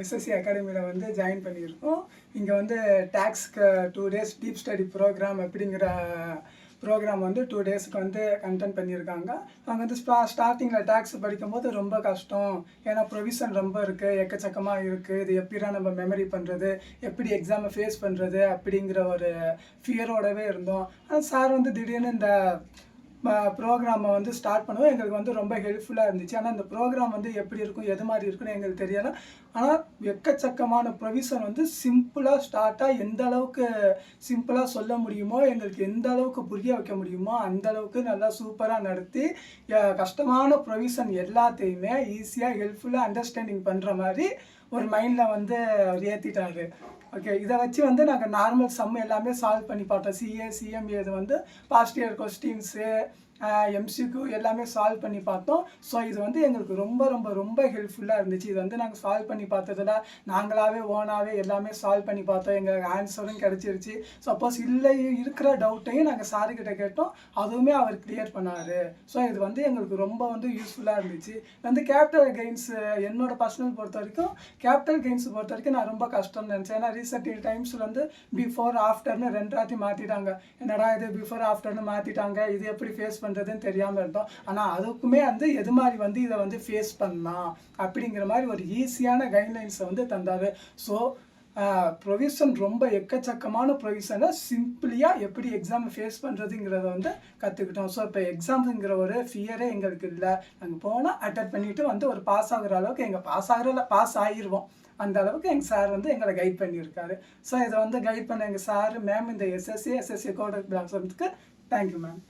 SSC அகாடமியில் வந்து join பண்ணியிருக்கோம். இங்கே வந்து டேக்ஸ்க்கு 2 டேஸ் டீப் ஸ்டடி ப்ரோக்ராம் அப்படிங்கிற ப்ரோக்ராம் வந்து 2 டேஸ்க்கு வந்து கண்டென்ட் பண்ணியிருக்காங்க. அவங்க வந்து ஸ்டார்டிங்கில் டேக்ஸ் படிக்கும்போது ரொம்ப கஷ்டம், ஏன்னா ப்ரொவிஷன் ரொம்ப இருக்குது, எக்கச்சக்கமாக இருக்குது, இது எப்படிடா நம்ம மெமரி பண்ணுறது, எப்படி எக்ஸாமை ஃபேஸ் பண்ணுறது அப்படிங்கிற ஒரு ஃபியரோடவே இருந்தோம். ஆனால் சார் வந்து திடீர்னு இந்த ப்ரோக்ராமை வந்து ஸ்டார்ட் பண்ணுவோம். எங்களுக்கு வந்து ரொம்ப ஹெல்ப்ஃபுல்லாக இருந்துச்சு. ஆனால் இந்த ப்ரோக்ராம் வந்து எப்படி இருக்கும், எது மாதிரி இருக்குன்னு எங்களுக்கு தெரியலை. ஆனால் எக்கச்சக்கமான ப்ரொவிஷன் வந்து சிம்பிளாக ஸ்டார்ட்டாக எந்த அளவுக்கு சிம்பிளாக சொல்ல முடியுமோ, எங்களுக்கு எந்த அளவுக்கு புரிய வைக்க முடியுமோ அந்த அளவுக்கு நல்லா சூப்பராக நடத்தி கஷ்டமான ப்ரொவிஷன் எல்லாத்தையுமே ஈஸியாக ஹெல்ப்ஃபுல்லாக அண்டர்ஸ்டாண்டிங் பண்ணுற மாதிரி ஒரு மைண்டில் வந்து ஏற்றிட்டாரு. ஓகே, இதை வச்சு வந்து நாங்கள் நார்மல் சம் எல்லாமே சால்வ் பண்ணி பார்த்தோம். சிஏ சிஎம்ஏ இது வந்து பாஸ்ட் இயர் கொஸ்டின்ஸு எம்சிக்யூ எல்லாமே சால்வ் பண்ணி பார்த்தோம். ஸோ இது வந்து எங்களுக்கு ரொம்ப ரொம்ப ரொம்ப ஹெல்ப்ஃபுல்லாக இருந்துச்சு. இது வந்து நாங்கள் சால்வ் பண்ணி பார்த்ததில் நாங்களாகவே ஓனாகவே எல்லாமே சால்வ் பண்ணி பார்த்தோம். எங்களுக்கு ஆன்சரும் கிடச்சிருச்சு. சப்போஸ் இல்லை இருக்கிற டவுட்டையும் நாங்கள் சாருக்கிட்ட கேட்டோம், அதுவுமே அவர் கிளியர் பண்ணார். ஸோ இது வந்து எங்களுக்கு ரொம்ப வந்து யூஸ்ஃபுல்லாக இருந்துச்சு. வந்து கேபிட்டல் கெயின்ஸ் என்னோட பர்சனல் பொறுத்த வரைக்கும் கேபிட்டல் கெயின்ஸ் பொறுத்த வரைக்கும் நான் ரொம்ப கஷ்டம்னு நினச்சேன். ஏன்னா ரீசெண்ட் டைம்ஸில் வந்து பிஃபோர் ஆஃப்டர்னு ரெண்டாத்தி மாற்றிட்டாங்க. என்னடா இது பிஃபோர் ஆஃப்டர்னு மாற்றிட்டாங்க, இது எப்படி ஃபேஸ் பண்ணுறதுன்னு தெரியாமல் இருந்தோம். ஆனால் அதுக்குமே வந்து எது மாதிரி வந்து இதை வந்து ஃபேஸ் பண்ணலாம் அப்படிங்கிற மாதிரி ஒரு ஈஸியான கைட்லைன்ஸை வந்து தந்தார். ஸோ ப்ரொவிஷன் ரொம்ப எக்கச்சக்கமான ப்ரொவிஷனை சிம்பிளியாக எப்படி எக்ஸாமை ஃபேஸ் பண்ணுறதுங்கிறத வந்து கற்றுக்கிட்டோம். ஸோ இப்போ எக்ஸாம்ஸுங்கிற ஒரு ஃபியரே எங்களுக்கு இல்லை. நாங்கள் போனால் அட்டெண்ட் பண்ணிவிட்டு வந்து ஒரு பாஸ் ஆகிற அளவுக்கு பாஸ் ஆகிடுவோம். அந்த அளவுக்கு எங்கள் சார் வந்து எங்களை கைட் பண்ணியிருக்காரு. ஸோ இதை வந்து கைட் பண்ண எங்கள் சார் மேம் இந்த எஸ்எஸ்சி கோடக் பிளாக்ஸுக்கு தேங்க்யூ மேம்.